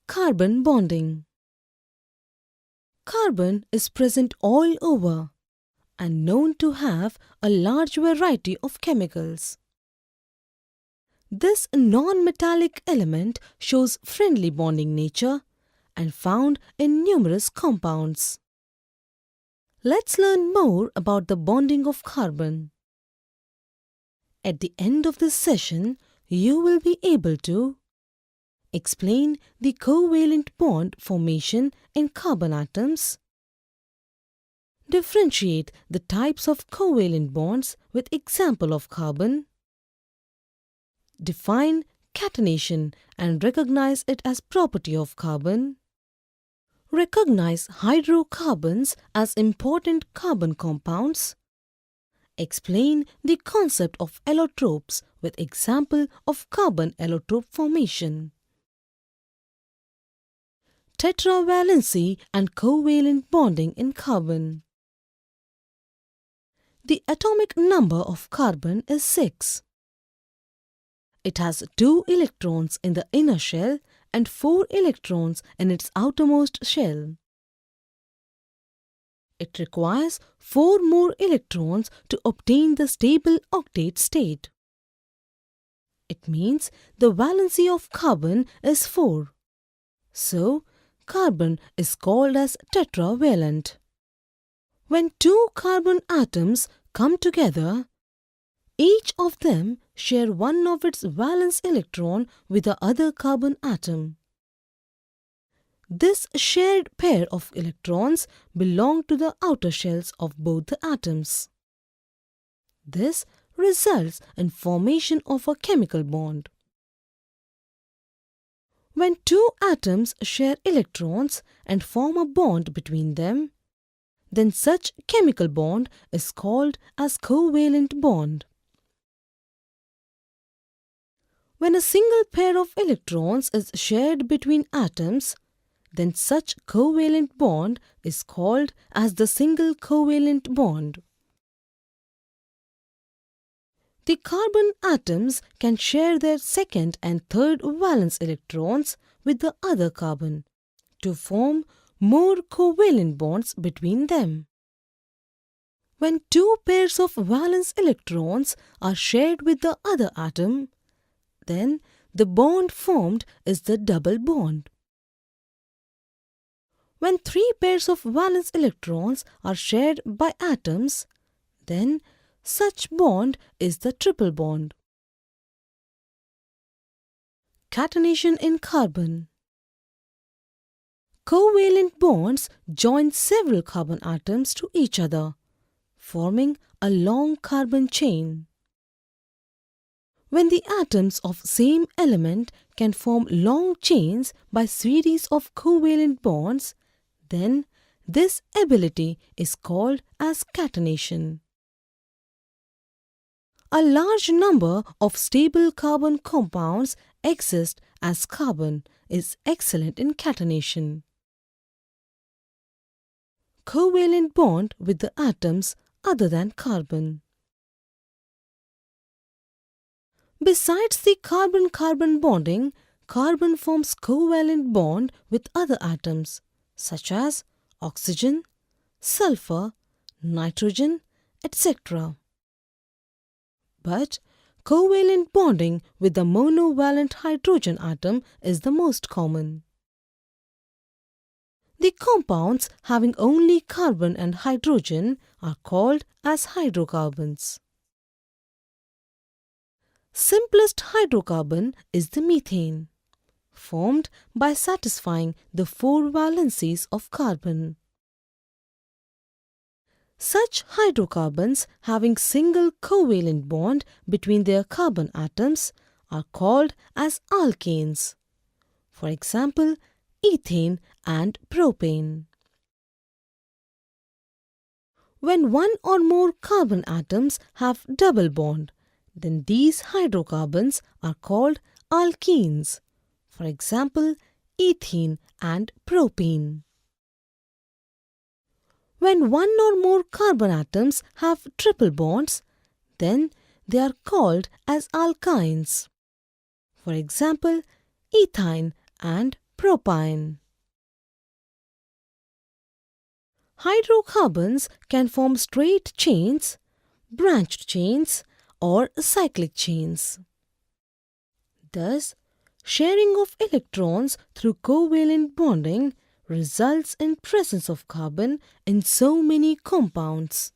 Carbon bonding. Carbon is present all over and known to have a large variety of chemicals. This non-metallic element shows friendly bonding nature and found in numerous compounds. Let's learn more about the bonding of carbon. At the end of this session, you will be able to explain the covalent bond formation in carbon atoms, differentiate the types of covalent bonds with example of carbon, define catenation and recognize it as property of carbon, recognize hydrocarbons as important carbon compounds, explain the concept of allotropes with example of carbon allotrope formation. Tetravalency and covalent bonding in carbon. The atomic number of carbon is 6. It has 2 electrons in the inner shell and 4 electrons in its outermost shell. It requires 4 more electrons to obtain the stable octet state. It means the valency of carbon is 4. So, carbon is called as tetravalent. When 2 carbon atoms come together, each of them share one of its valence electron with the other carbon atom. This shared pair of electrons belong to the outer shells of both the atoms. This results in formation of a chemical bond. When 2 atoms share electrons and form a bond between them, then such chemical bond is called as covalent bond. When a single pair of electrons is shared between atoms, then such covalent bond is called as the single covalent bond. The carbon atoms can share their second and third valence electrons with the other carbon to form more covalent bonds between them. When 2 pairs of valence electrons are shared with the other atom, then the bond formed is the double bond. When 3 pairs of valence electrons are shared by atoms, then such bond is the triple bond. Catenation in carbon. Covalent bonds join several carbon atoms to each other, forming a long carbon chain. When the atoms of same element can form long chains by series of covalent bonds, then this ability is called as catenation. A large number of stable carbon compounds exist as carbon is excellent in catenation. Covalent bond with the atoms other than carbon. Besides the carbon-carbon bonding, carbon forms covalent bond with other atoms such as oxygen, sulfur, nitrogen, etc. But covalent bonding with the monovalent hydrogen atom is the most common. The compounds having only carbon and hydrogen are called as hydrocarbons. Simplest hydrocarbon is the methane, formed by satisfying the 4 valencies of carbon. Such hydrocarbons having single covalent bond between their carbon atoms are called as alkanes. For example, ethane and propane. When 1 or more carbon atoms have double bond, then these hydrocarbons are called alkenes. For example, ethene and propene. When 1 or more carbon atoms have triple bonds, then they are called as alkynes. For example, ethyne and propyne. Hydrocarbons can form straight chains, branched chains, or cyclic chains. Thus, sharing of electrons through covalent bonding results in presence of carbon in so many compounds.